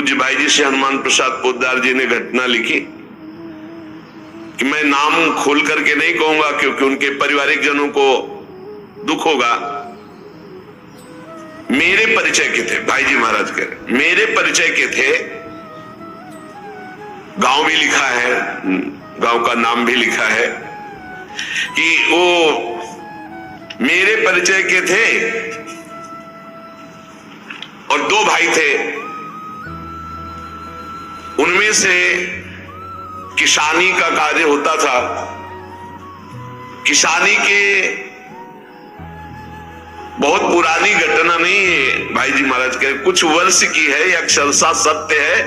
पूज्य भाई जी से हनुमान प्रसाद पोद्दार जी ने घटना लिखी कि मैं नाम खोल करके नहीं कहूंगा क्योंकि उनके पारिवारिक जनों को दुख होगा। मेरे परिचय के थे भाई जी महाराज के, मेरे परिचय के थे। गांव भी लिखा है, गांव का नाम भी लिखा है कि वो मेरे परिचय के थे और दो भाई थे। उनमें से किसानी का कार्य होता था। किसानी के बहुत पुरानी घटना नहीं है भाई जी महाराज के, कुछ वर्ष की है, ये अक्षरशः सत्य है।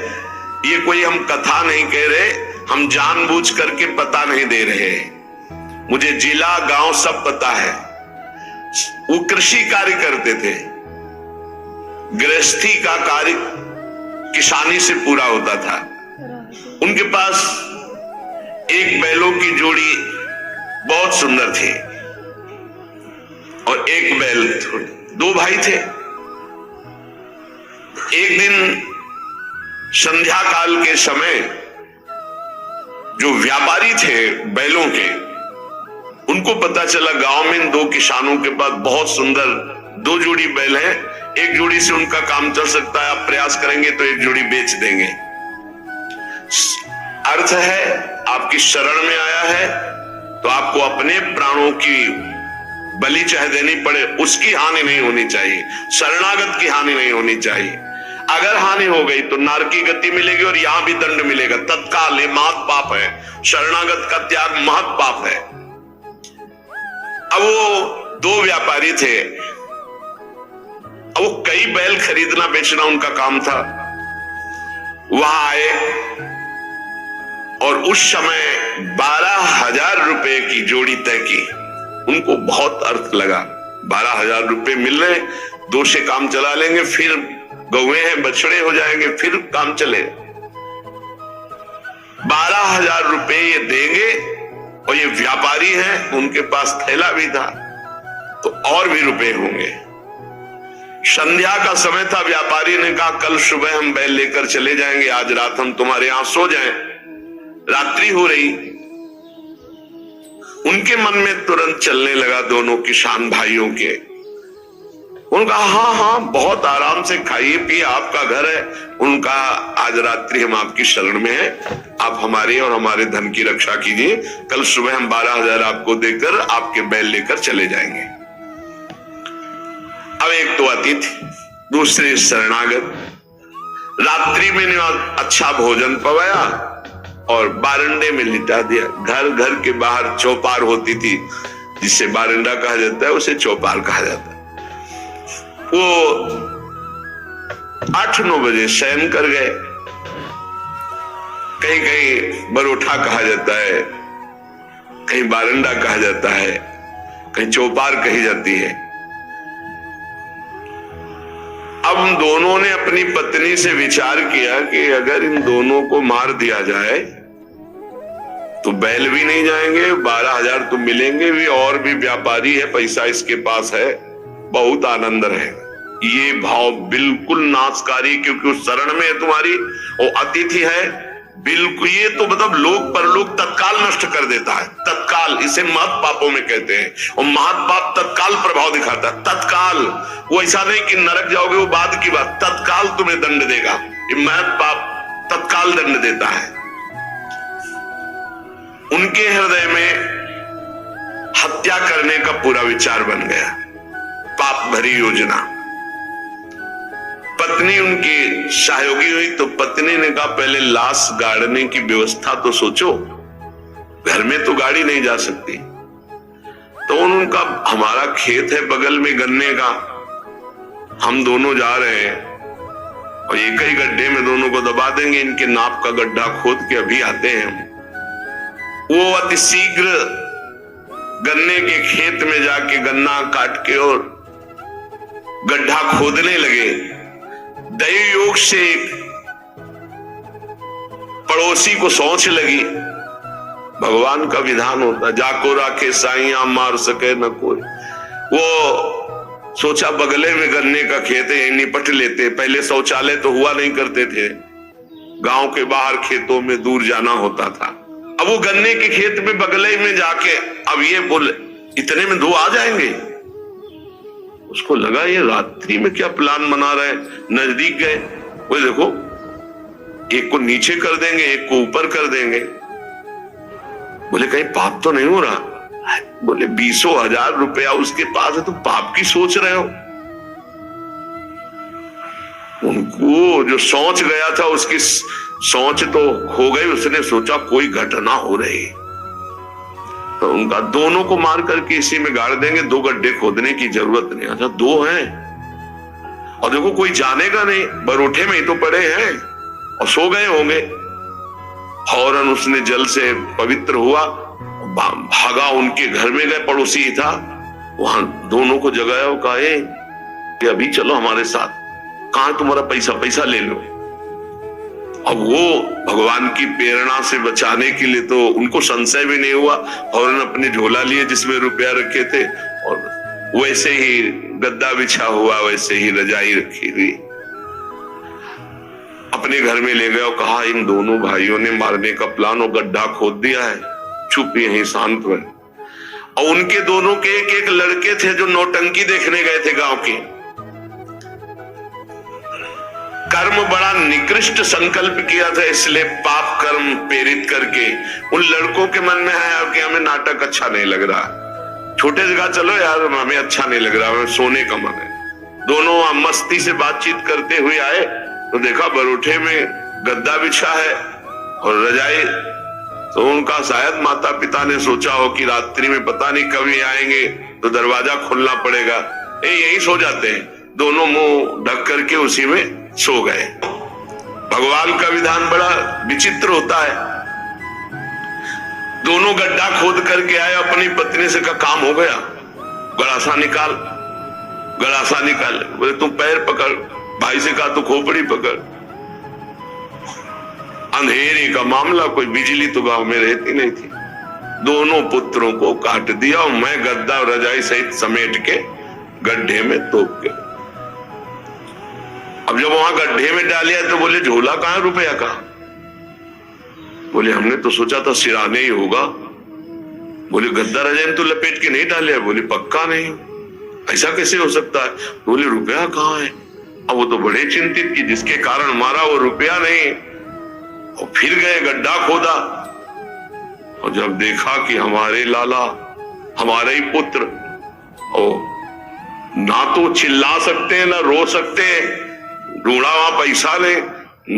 ये कोई हम कथा नहीं कह रहे, हम जानबूझ करके पता नहीं दे रहे। मुझे जिला गांव सब पता है। वो कृषि कार्य करते थे, गृहस्थी का कार्य किसानी से पूरा होता था। उनके पास एक बैलों की जोड़ी बहुत सुंदर थी और एक बैल, दो भाई थे। एक दिन संध्या काल के समय जो व्यापारी थे बैलों के, उनको पता चला गांव में इन दो किसानों के पास बहुत सुंदर दो जोड़ी बैल हैं, एक जोड़ी से उनका काम चल सकता है, आप प्रयास करेंगे तो एक जोड़ी बेच देंगे। अर्थ है आपकी शरण में आया है तो आपको अपने प्राणों की बलि चाहे देनी पड़े, उसकी हानि नहीं होनी चाहिए, शरणागत की हानि नहीं होनी चाहिए। अगर हानि हो गई तो नरक की गति मिलेगी और यहां भी दंड मिलेगा तत्काल। ये महत् पाप है, शरणागत का त्याग महत् पाप है। अब वो दो व्यापारी थे, अब वो कई बैल खरीदना बेचना उनका काम था। वहां आए और उस समय 12,000 रुपए की जोड़ी तय की। उनको बहुत अर्थ लगा, 12,000 रुपए मिल रहे, दो से काम चला लेंगे, फिर गौवे हैं बछड़े हो जाएंगे, फिर काम चले। 12,000 रुपए ये देंगे और ये व्यापारी हैं, उनके पास थैला भी था तो और भी रुपए होंगे। संध्या का समय था, व्यापारी ने कहा कल सुबह हम बैल लेकर चले जाएंगे, आज रात हम तुम्हारे यहां सो जाएं। रात्रि हो रही, उनके मन में तुरंत चलने लगा दोनों किसान भाइयों के। उनका हाँ हाँ बहुत आराम से खाइए पिए, आपका घर है। उनका आज रात्रि हम आपकी शरण में हैं, आप हमारे और हमारे धन की रक्षा कीजिए, कल सुबह हम 12,000 आपको देकर आपके बैल लेकर चले जाएंगे। अब एक तो अतिथि, दूसरे शरणागत। रात्रि में ने अच्छा भोजन पवाया और बारंडे में लिटा दिया। घर घर के बाहर चौपार होती थी, जिसे बारंडा कहा जाता है उसे चौपार कहा जाता है। वो 8-9 बजे शयन कर गए। कहीं कहीं बरोठा कहा जाता है, कहीं बारंडा कहा जाता है, कहीं चौपार कही जाती है। अब उन दोनों ने अपनी पत्नी से विचार किया कि अगर इन दोनों को मार दिया जाए तो बैल भी नहीं जाएंगे, 12,000 तो मिलेंगे भी, और भी व्यापारी है, पैसा इसके पास है, बहुत आनंद रहेगा। ये भाव बिल्कुल नाशकारी, क्योंकि उस शरण में है तुम्हारी, वो अतिथि है, बिल्कुल। ये तो मतलब लोक परलोक तत्काल नष्ट कर देता है, तत्काल। इसे महत् पापों में कहते हैं, और महत् पाप तत्काल प्रभाव दिखाता है, तत्काल। वो ऐसा नहीं कि नरक जाओगे वो बाद की बात, तत्काल तुम्हें दंड देगा। ये महत् पाप तत्काल दंड देता है। उनके हृदय में हत्या करने का पूरा विचार बन गया, पाप भरी योजना। पत्नी उनकी सहयोगी हुई तो पत्नी ने कहा पहले लाश गाड़ने की व्यवस्था तो सोचो, घर में तो गाड़ी नहीं जा सकती। तो उनका हमारा खेत है बगल में गन्ने का, हम दोनों जा रहे हैं और एक ही गड्ढे में दोनों को दबा देंगे, इनके नाप का गड्ढा खोद के अभी आते हैं। वो अति शीघ्र गन्ने के खेत में जाके गन्ना काट के और गड्ढा खोदने लगे। दैव योग से पड़ोसी को सोच लगी, भगवान का विधान होता जाको राखे साइया मार सके न कोई। वो सोचा बगले में गन्ने का खेत है, निपट लेते। पहले शौचालय तो हुआ नहीं करते थे, गांव के बाहर खेतों में दूर जाना होता था। अब वो गन्ने के खेत में बगले में जाके अब ये बोले इतने में 2 आ जाएंगे। उसको लगा ये रात्रि में क्या प्लान बना रहे हैं। नजदीक गए, वो देखो एक को नीचे कर देंगे, एक को ऊपर कर देंगे। बोले कहीं पाप तो नहीं हो रहा। बोले 20,000 रुपया उसके पास है, तुम पाप की सोच रहे हो। उनको जो सोच गया था उसकी सोच तो खो गई। उसने सोचा कोई घटना हो रही, तो उनका दोनों को मार करके इसी में गाड़ देंगे। 2 गड्ढे खोदने की जरूरत नहीं। अच्छा 2 हैं और देखो कोई जानेगा नहीं, बरोठे में ही तो पड़े हैं और सो गए होंगे। फौरन उसने जल से पवित्र हुआ, भागा उनके घर में गए, पड़ोसी ही था, वहां दोनों को जगाया और कहा कि अभी चलो हमारे साथ, कहां तुम्हारा पैसा ले लो। अब वो भगवान की प्रेरणा से बचाने के लिए तो उनको संशय भी नहीं हुआ, फौरन अपने झोला लिए जिसमें रुपया रखे थे और वैसे ही गद्दा बिछा हुआ, वैसे ही रजाई रखी हुई अपने घर में ले गए और कहा इन दोनों भाइयों ने मारने का प्लान और गड्ढा खोद दिया है, चुप यहीं शांत रहे। और उनके दोनों के एक लड़के थे जो नौटंकी देखने गए थे गांव के। कर्म बड़ा निकृष्ट संकल्प किया था, इसलिए पाप कर्म प्रेरित करके उन लड़कों के मन में है कि हमें नाटक अच्छा नहीं लग रहा, छोटे जगह चलो यार, हमें अच्छा नहीं लग रहा, हमें सोने का मन है। दोनों मस्ती से बातचीत करते हुए आए तो देखा बरोठे में गद्दा बिछा है और रजाई। तो उनका शायद माता पिता ने सोचा हो कि रात्रि में पता नहीं कभी आएंगे तो दरवाजा खोलना पड़ेगा, यही सो जाते हैं। दोनों मुंह ढक करके उसी में सो गए। भगवान का विधान बड़ा विचित्र होता है। दोनों गड्ढा खोद करके आए, अपनी पत्नी से कहा काम हो गया, गड़ासा निकाल। बोले तुम पैर पकड़, भाई से कहा तू खोपड़ी पकड़। अंधेरे का मामला, कोई बिजली तो गांव में रहती नहीं थी। दोनों पुत्रों को काट दिया और मैं गद्दा और रजाई सहित समेट के गड्ढे में तोप के। अब जब वहां गड्ढे में डालिया तो बोले झोला कहां, रुपया कहां? बोले हमने तो सोचा था सिराने ही होगा। बोले गद्दा रजाई तो लपेट के नहीं डाले। बोले पक्का नहीं, ऐसा कैसे हो सकता है? बोले रुपया कहां है? अब वो तो बड़े चिंतित कि जिसके कारण मारा वो रुपया नहीं। और फिर गए गड्ढा खोदा और जब देखा कि हमारे लाला, हमारे ही पुत्र, और ना तो चिल्ला सकते हैं ना रो सकते हैं, ढूंढा वहां पैसा नहीं,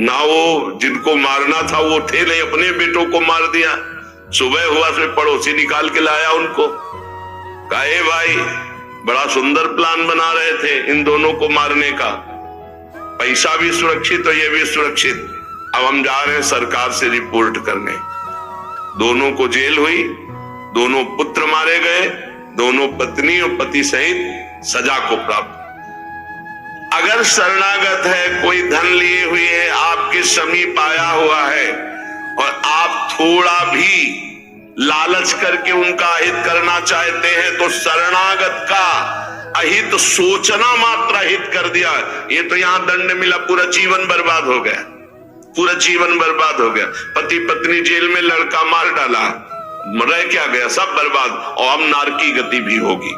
ना वो जिनको मारना था वो थे नहीं, अपने बेटों को मार दिया। सुबह हुआ तो पड़ोसी निकाल के लाया उनको, कहे भाई बड़ा सुंदर प्लान बना रहे थे इन दोनों को मारने का, पैसा भी सुरक्षित और ये भी सुरक्षित। अब हम जा रहे हैं सरकार से रिपोर्ट करने। दोनों को जेल हुई, दोनों पुत्र मारे गए, दोनों पत्नी और पति सहित सजा को प्राप्त। अगर शरणागत है, कोई धन लिए हुए है, आपके समीप आया हुआ है और आप थोड़ा भी लालच करके उनका अहित करना चाहते हैं तो शरणागत का अहित सोचना मात्र अहित कर दिया, ये तो यहां दंड मिला, पूरा जीवन बर्बाद हो गया, पूरा जीवन बर्बाद हो गया। पति पत्नी जेल में, लड़का मार डाला, रह क्या गया, सब बर्बाद। और अब नारकी गति भी होगी।